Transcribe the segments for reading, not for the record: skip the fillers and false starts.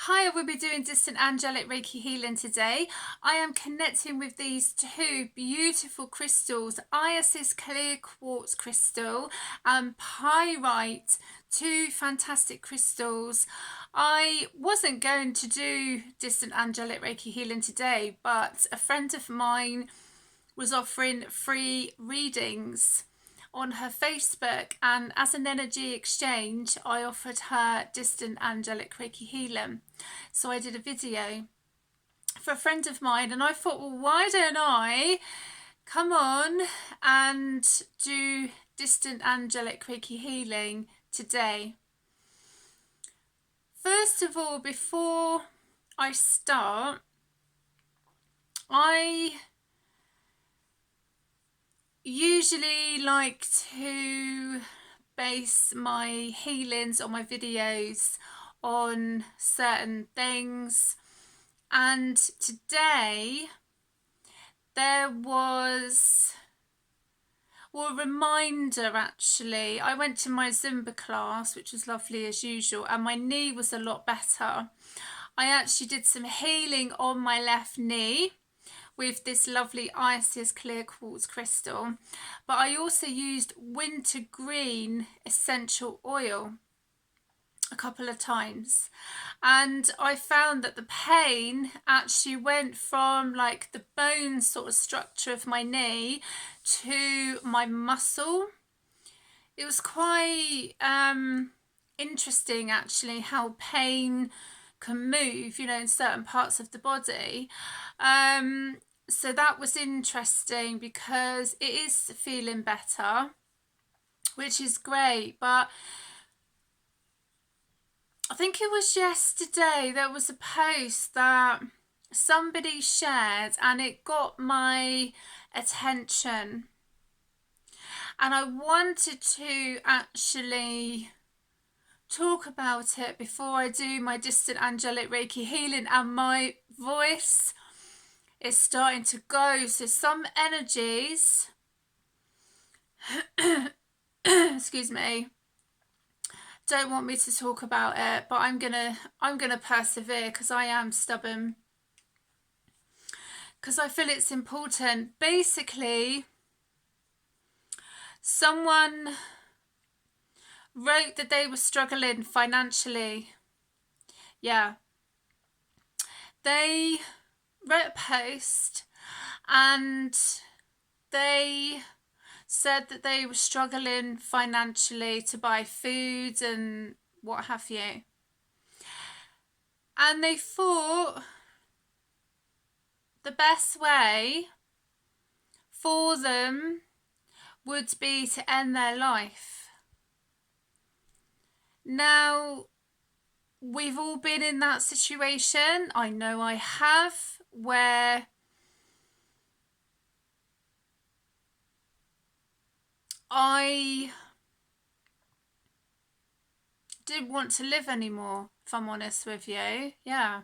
Hi, I will be doing distant angelic Reiki healing today. I am connecting with these two beautiful crystals, Isis clear quartz crystal and pyrite, two fantastic crystals. I wasn't going to do distant angelic Reiki healing today, but a friend of mine was offering free readings on her Facebook, and as an energy exchange I offered her distant angelic Reiki healing. So I did a video for a friend of mine, and I thought, well, why don't I come on and do distant angelic Reiki healing today. First of all, before I start, I usually like to base my healings or my videos on certain things, and today there was a reminder. Actually, I went to my Zumba class, which was lovely as usual, and my knee was a lot better. I actually did some healing on my left knee with this lovely Isis clear quartz crystal, but I also used wintergreen essential oil a couple of times, and I found that the pain actually went from like the bone sort of structure of my knee to my muscle. It was quite interesting actually how pain can move, in certain parts of the body. So that was interesting because it is feeling better, which is great. But I think it was yesterday there was a post that somebody shared and it got my attention, and I wanted to actually talk about it before I do my distant angelic Reiki healing, and my voice is starting to go. So some energies excuse me, don't want me to talk about it, but I'm gonna persevere because I am stubborn, because I feel it's important. Basically, someone wrote that they were struggling financially. Yeah, they wrote a post and they said that they were struggling financially to buy food and what have you, and they thought the best way for them would be to end their life. Now, we've all been in that situation. I know I have, where I didn't want to live anymore, if I'm honest with you. Yeah,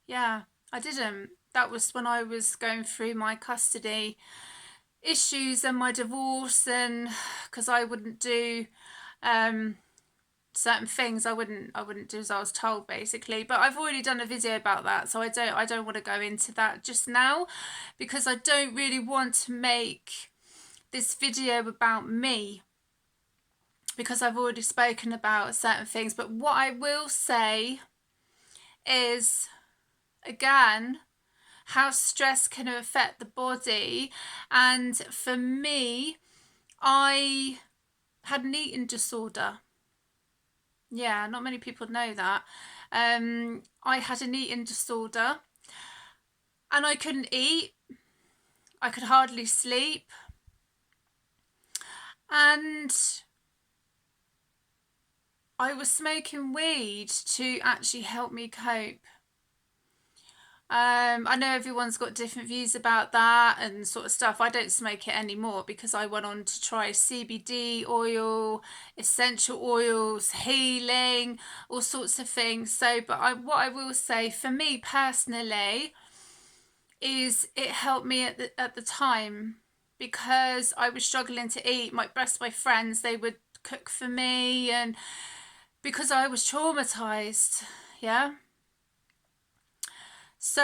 I didn't. That was when I was going through my custody issues and my divorce, and because I wouldn't do certain things, I wouldn't do as I was told, basically. But I've already done a video about that, so I don't want to go into that just now, because I don't really want to make this video about me, because I've already spoken about certain things. But what I will say is, again, how stress can affect the body. And for me, I had an eating disorder. Yeah, not many people know that. I had an eating disorder and I couldn't eat. I could hardly sleep. And I was smoking weed to actually help me cope. I know everyone's got different views about that and sort of stuff. I don't smoke it anymore because I went on to try CBD oil, essential oils, healing, all sorts of things. So, but what I will say for me personally is it helped me at the time, because I was struggling to eat. My friends, they would cook for me, and because I was traumatized, yeah. So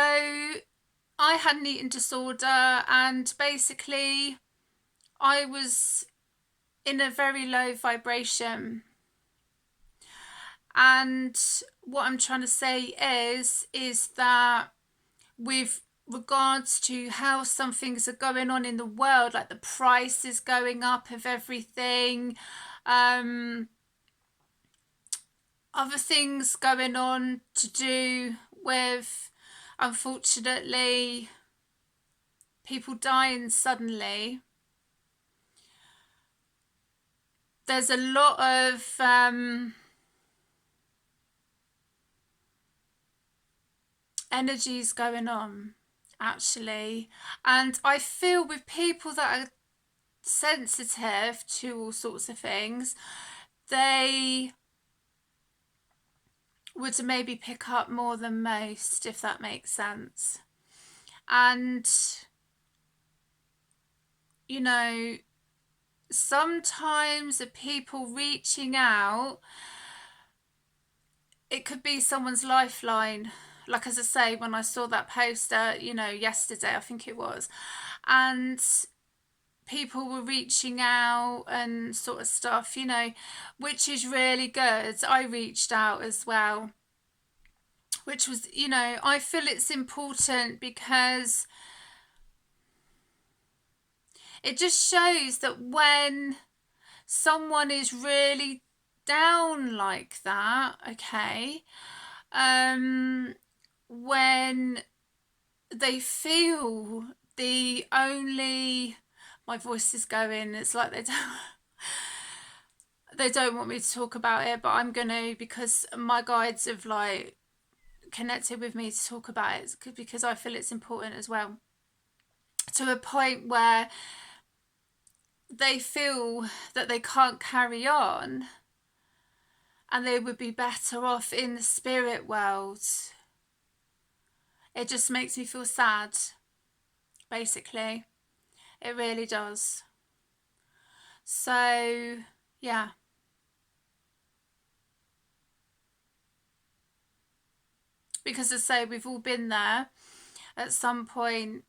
I had an eating disorder, and basically I was in a very low vibration. And what I'm trying to say is that with regards to how some things are going on in the world, like the price is going up of everything, other things going on to do with, unfortunately, people dying suddenly. There's a lot of energies going on, actually, and I feel with people that are sensitive to all sorts of things, they would maybe pick up more than most, if that makes sense. And you know, sometimes the people reaching out, it could be someone's lifeline. Like, as I say, when I saw that poster, you know, yesterday I think it was, and people were reaching out and sort of stuff, you know, which is really good. I reached out as well, which was, you know, I feel it's important because it just shows that when someone is really down like that, okay, when they feel the only, my voice is going, it's like they don't want me to talk about it, but I'm gonna, because my guides have like connected with me to talk about it, because I feel it's important as well, to a point where they feel that they can't carry on and they would be better off in the spirit world. It just makes me feel sad, basically. It really does. So, yeah. Because, as I say, we've all been there at some point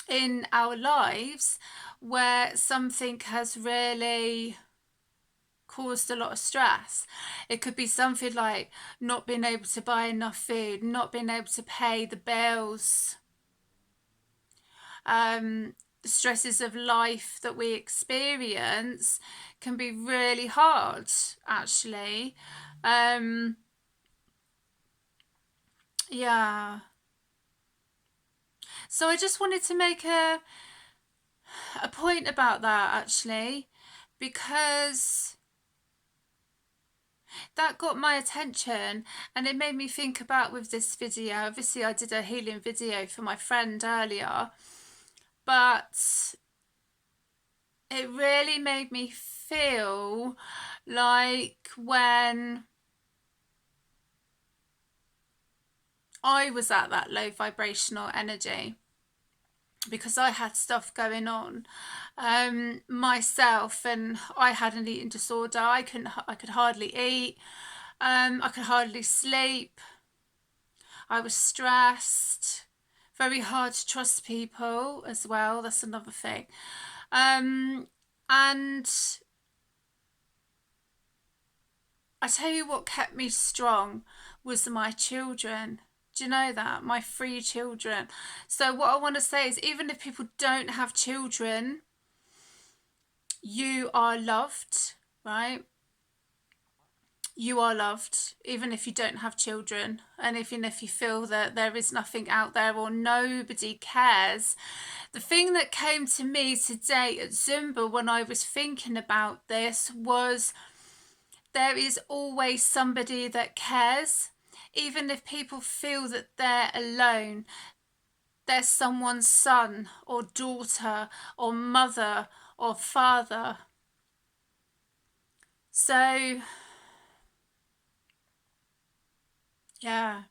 in our lives where something has really caused a lot of stress. It could be something like not being able to buy enough food, not being able to pay the bills, the stresses of life that we experience can be really hard, actually. Yeah. So I just wanted to make a point about that, actually, because that got my attention and it made me think about with this video. Obviously I did a healing video for my friend earlier, but it really made me feel like when I was at that low vibrational energy, because I had stuff going on myself, and I had an eating disorder. I could hardly eat. I could hardly sleep. I was stressed. Very hard to trust people as well. That's another thing. And I tell you what kept me strong was my children. Do you know that? My 3 children. So what I want to say is, even if people don't have children, you are loved, right? You are loved, even if you don't have children. And even if you feel that there is nothing out there or nobody cares. The thing that came to me today at Zumba when I was thinking about this was, there is always somebody that cares. Even if people feel that they're alone, there's someone's son or daughter or mother or father. So, yeah.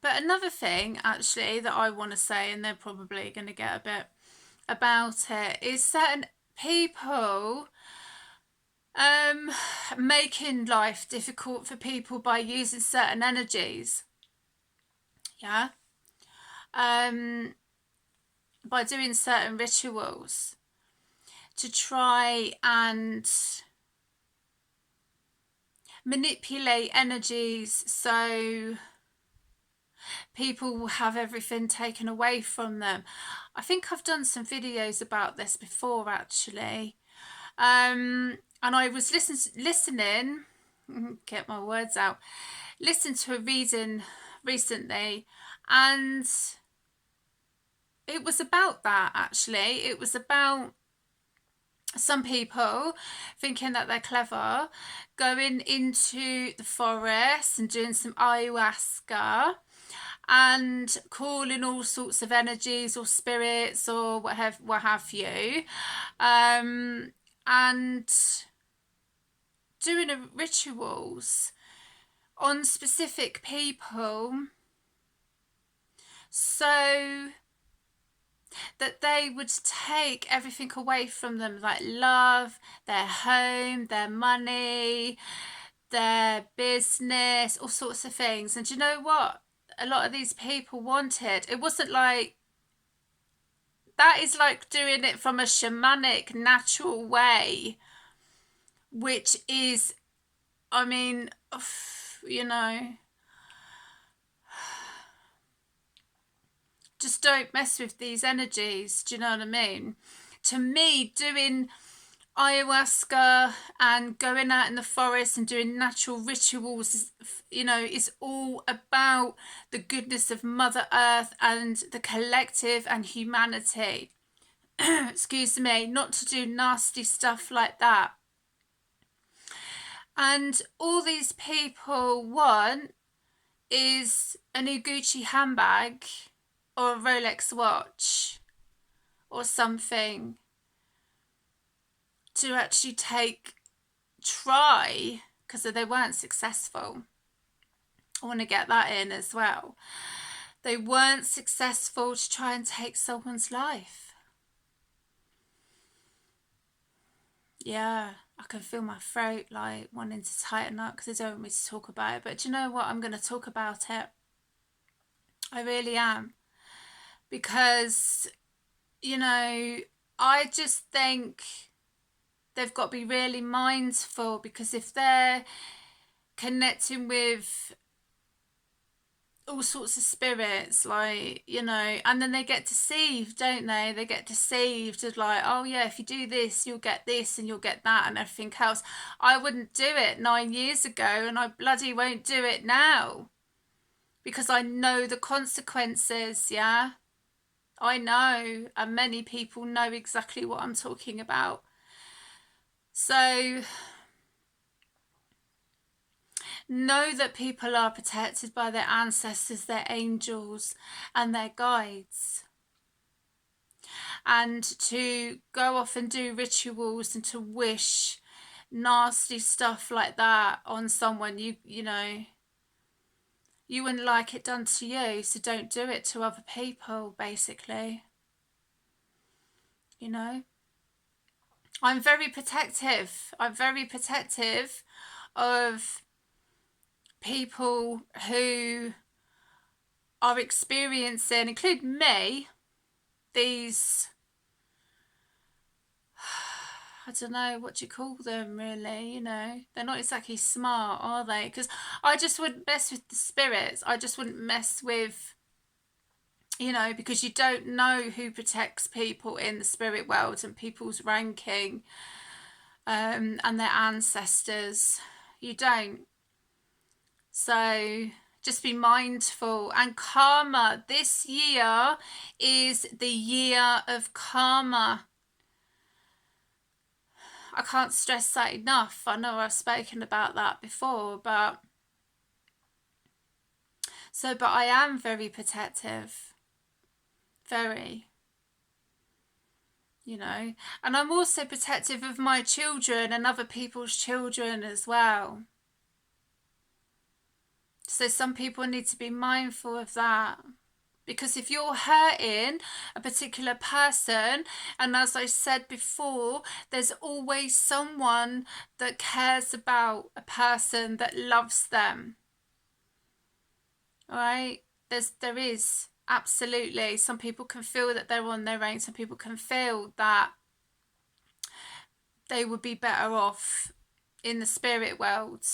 But another thing, actually, that I want to say, and they're probably going to get a bit about it, is certain people making life difficult for people by using certain energies. Yeah. By doing certain rituals to try and manipulate energies so people will have everything taken away from them. I think I've done some videos about this before, actually. And I was listening, get my words out, listened to a reading recently, and it was about that, actually. It was about some people thinking that they're clever, going into the forest and doing some ayahuasca and calling all sorts of energies or spirits or what have you, and doing rituals on specific people so that they would take everything away from them, like love, their home, their money, their business, all sorts of things. And do you know what a lot of these people wanted? It wasn't like, that is like doing it from a shamanic, natural way, which is, I mean, you know, just don't mess with these energies. Do you know what I mean? To me, doing ayahuasca and going out in the forest and doing natural rituals is, you know, is all about the goodness of Mother Earth and the collective and humanity. Excuse me, not to do nasty stuff like that. And all these people want is a new Gucci handbag or a Rolex watch or something to actually try, because they weren't successful. I want to get that in as well. They weren't successful to try and take someone's life. Yeah, I can feel my throat like wanting to tighten up because they don't want me to talk about it. But do you know what? I'm going to talk about it. I really am. Because, you know, I just think they've got to be really mindful, because if they're connecting with all sorts of spirits, like, you know, and then they get deceived, don't they? They get deceived of like, oh yeah, if you do this, you'll get this and you'll get that and everything else. I wouldn't do it 9 years ago, and I bloody won't do it now, because I know the consequences. Yeah, I know, and many people know exactly what I'm talking about. So know that people are protected by their ancestors, their angels, and their guides. And to go off and do rituals and to wish nasty stuff like that on someone, you know, you wouldn't like it done to you, so don't do it to other people, basically. You know, I'm very protective. I'm very protective of people who are experiencing, including me, these, I don't know, what do you call them, really? You know, they're not exactly smart, are they? Because I just wouldn't mess with the spirits. I just wouldn't mess with, you know, because you don't know who protects people in the spirit world and people's ranking, and their ancestors. You don't. So just be mindful. And karma, this year is the year of karma. I can't stress that enough. I know I've spoken about that before, but I am very protective. Very. You know, and I'm also protective of my children and other people's children as well. So some people need to be mindful of that. Because if you're hurting a particular person, and as I said before, there's always someone that cares about a person, that loves them. All right? there is absolutely. Some people can feel that they're on their own. Some people can feel that they would be better off in the spirit world,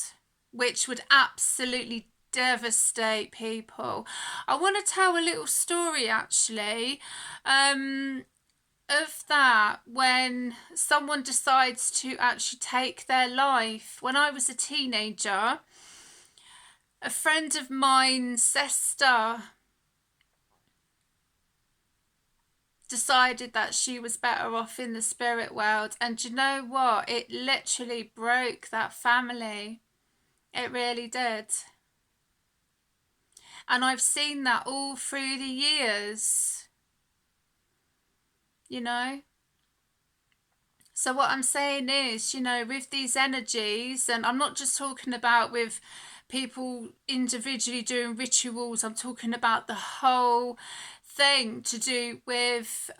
which would absolutely devastate people. I want to tell a little story actually, of that, when someone decides to actually take their life. When I was a teenager, a friend of mine's sister decided that she was better off in the spirit world, and you know what, it literally broke that family. It really did. And I've seen that all through the years, you know. So what I'm saying is, you know, with these energies, and I'm not just talking about with people individually doing rituals, I'm talking about the whole thing to do with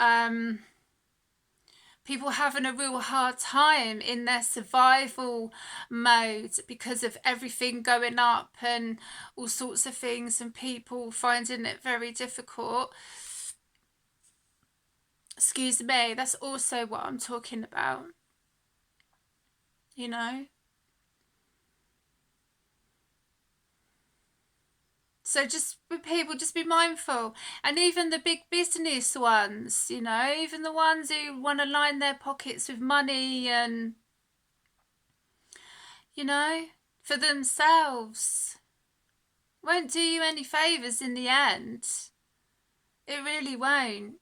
people having a real hard time in their survival mode because of everything going up and all sorts of things, and people finding it very difficult. Excuse me, that's also what I'm talking about, you know. So just with people, just be mindful. And even the big business ones, you know, even the ones who want to line their pockets with money and, you know, for themselves, won't do you any favours in the end. It really won't.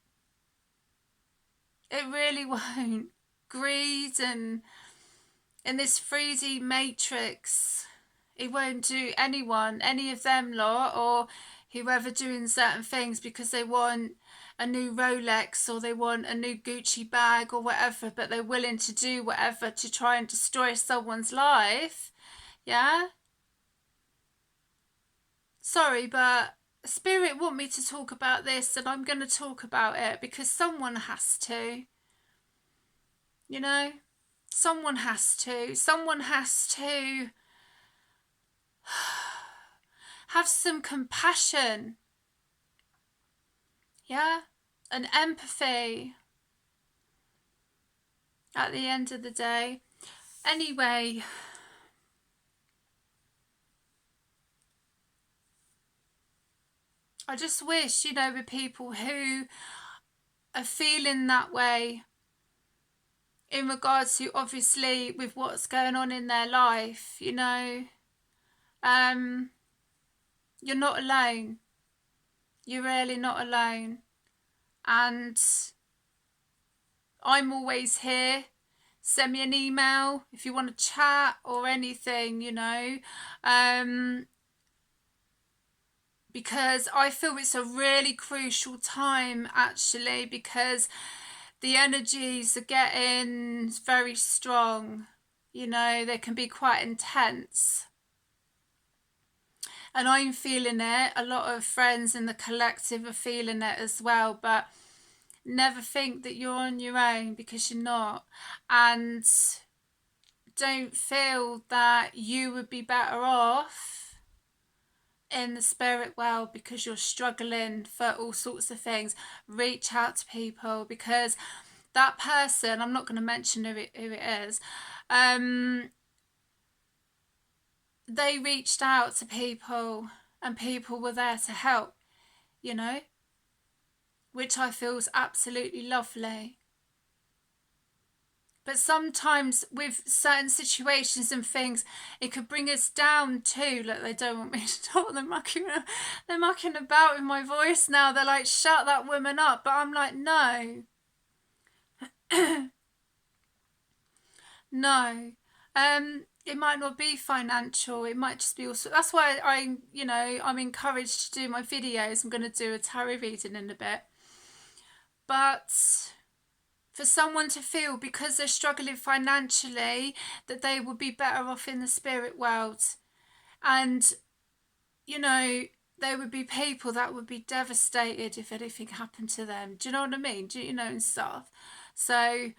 It really won't. Greed and in this 3D matrix, it won't do anyone, any of them lot, or whoever doing certain things because they want a new Rolex or they want a new Gucci bag or whatever, but they're willing to do whatever to try and destroy someone's life. Yeah? Sorry, but Spirit want me to talk about this, and I'm going to talk about it because someone has to. You know? Someone has to. Someone has to have some compassion. Yeah? And empathy at the end of the day. Anyway, I just wish, you know, with people who are feeling that way in regards to obviously with what's going on in their life, you know, you're not alone. You're really not alone. And I'm always here. Send me an email if you want to chat or anything, you know, because I feel it's a really crucial time actually, because the energies are getting very strong, you know, they can be quite intense. And I'm feeling it. A lot of friends in the collective are feeling it as well, but never think that you're on your own, because you're not. And don't feel that you would be better off in the spirit world because you're struggling for all sorts of things. Reach out to people, because that person, I'm not going to mention who it is, they reached out to people and people were there to help, you know, which I feel is absolutely lovely. But sometimes with certain situations and things, it could bring us down too. Like, they don't want me to talk. They're mucking about with my voice now. They're like, shut that woman up. But I'm like, no. No. It might not be financial. It might just be also. That's why I'm encouraged to do my videos. I'm going to do a tarot reading in a bit. But for someone to feel, because they're struggling financially, that they would be better off in the spirit world. And, you know, there would be people that would be devastated if anything happened to them. Do you know what I mean? And stuff. So,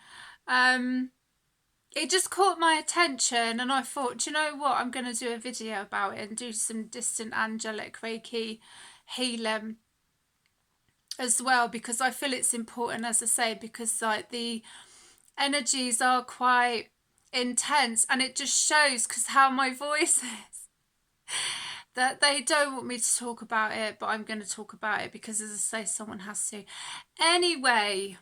it just caught my attention, and I thought, do you know what? I'm going to do a video about it and do some distant angelic Reiki healing as well, because I feel it's important, as I say, because like the energies are quite intense, and it just shows because how my voice is that they don't want me to talk about it, but I'm going to talk about it because, as I say, someone has to. Anyway,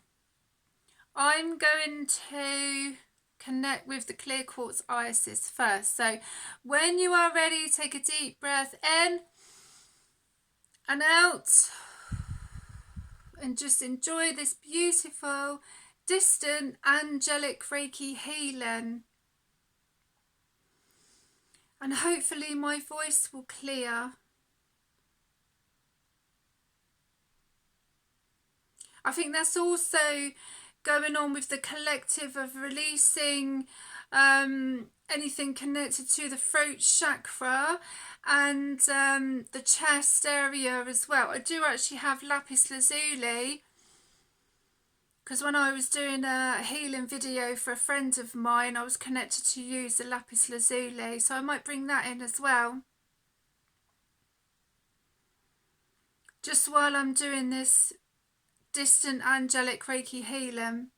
I'm going to connect with the clear quartz Isis first. So when you are ready, take a deep breath in and out, and just enjoy this beautiful, distant, angelic Reiki healing. And hopefully my voice will clear. I think that's also going on with the collective of releasing anything connected to the throat chakra and the chest area as well. I do actually have lapis lazuli, because when I was doing a healing video for a friend of mine, I was connected to use the lapis lazuli, so I might bring that in as well. Just while I'm doing this distant angelic Reiki healing.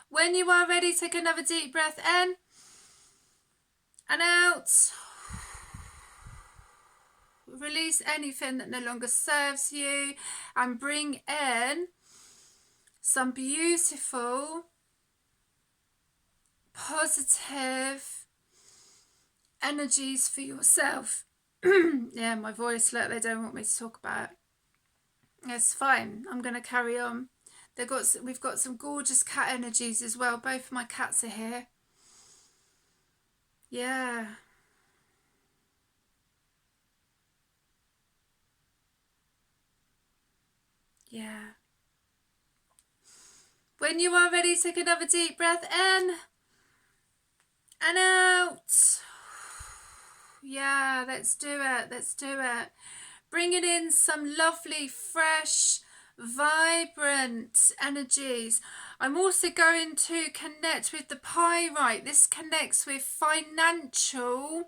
When you are ready, take another deep breath in and out. Release anything that no longer serves you and bring in some beautiful, positive energies for yourself. Yeah, my voice, look, they don't want me to talk about it. It's fine, I'm going to carry on. We've got some gorgeous cat energies as well. Both of my cats are here. Yeah. Yeah. When you are ready, take another deep breath in and out. Yeah, let's do it. Let's do it. Bringing in some lovely, fresh, vibrant energies. I'm also going to connect with the pyrite. This connects with financial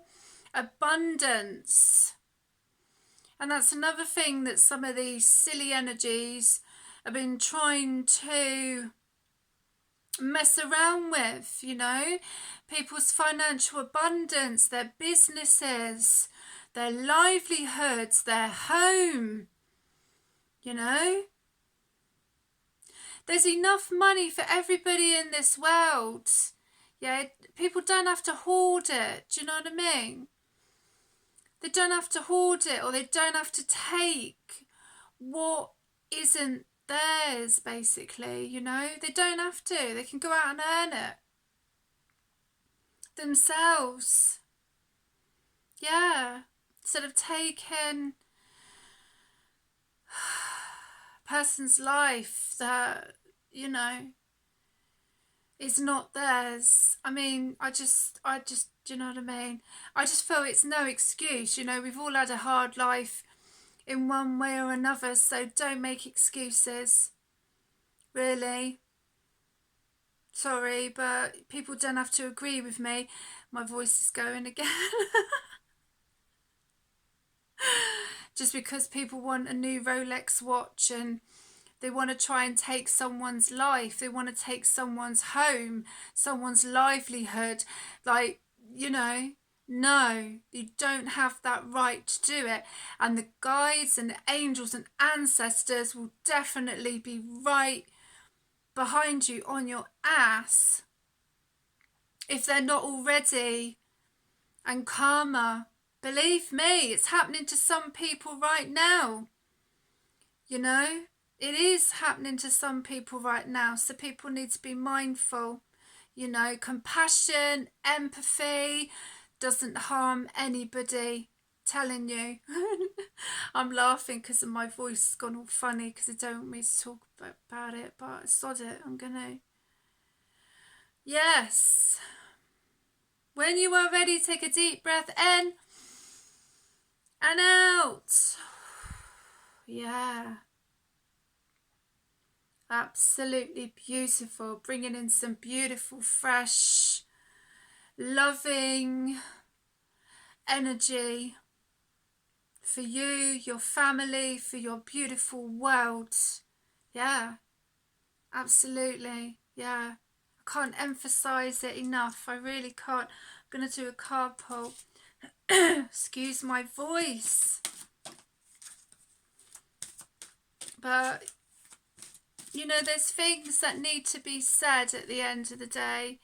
abundance. And that's another thing that some of these silly energies have been trying to mess around with, you know, people's financial abundance, their businesses, their livelihoods, their home, you know. There's enough money for everybody in this world. Yeah, people don't have to hoard it, do you know what I mean? They don't have to hoard it, or they don't have to take what isn't theirs, basically, you know. They don't have to. They can go out and earn it themselves. Yeah, instead of taking a person's life that, you know, is not theirs. I mean, I just, do you know what I mean? I just feel it's no excuse, you know. We've all had a hard life in one way or another, so don't make excuses, really. Sorry, but people don't have to agree with me. My voice is going again. Just because people want a new Rolex watch and they want to try and take someone's life, they want to take someone's home, someone's livelihood, like, you know, no, you don't have that right to do it. And the guides and the angels and ancestors will definitely be right behind you on your ass if they're not already. And karma, believe me, it's happening to some people right now, you know. It is happening to some people right now, so people need to be mindful, you know. Compassion, empathy doesn't harm anybody, telling you. I'm laughing because my voice has gone all funny because they don't want me to talk about it, but sod it, I'm gonna. Yes. When you are ready, take a deep breath in and out. Yeah. Absolutely beautiful. Bringing in some beautiful, fresh, loving energy for you, your family, for your beautiful world. Yeah, absolutely. Yeah, I can't emphasize it enough. I really can't. I'm going to do a card pull. Excuse my voice. But, you know, there's things that need to be said at the end of the day.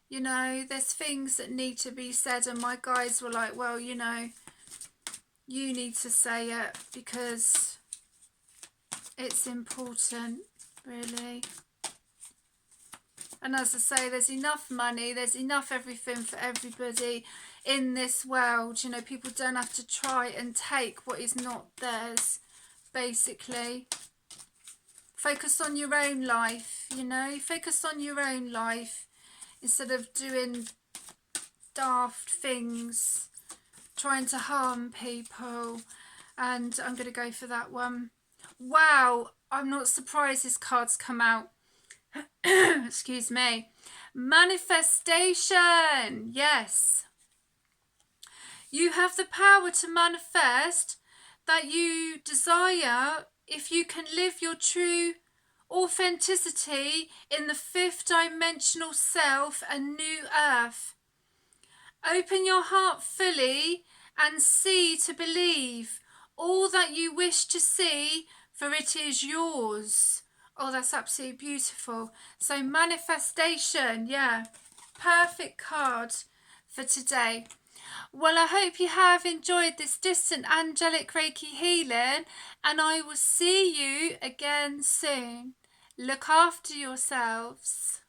You know, there's things that need to be said, and my guys were like, well, you know, you need to say it because it's important, really. And as I say, there's enough money, there's enough everything for everybody in this world. You know, people don't have to try and take what is not theirs, basically. Focus on your own life, you know, focus on your own life instead of doing daft things, trying to harm people. And I'm going to go for that one. Wow, I'm not surprised this card's come out. Excuse me. Manifestation. Yes. You have the power to manifest that you desire if you can live your true authenticity in the fifth dimensional self and new earth. Open your heart fully and see to believe all that you wish to see, for it is yours. Oh, that's absolutely beautiful. So manifestation, yeah, perfect card for today. Well, I hope you have enjoyed this distant angelic Reiki healing, and I will see you again soon. Look after yourselves.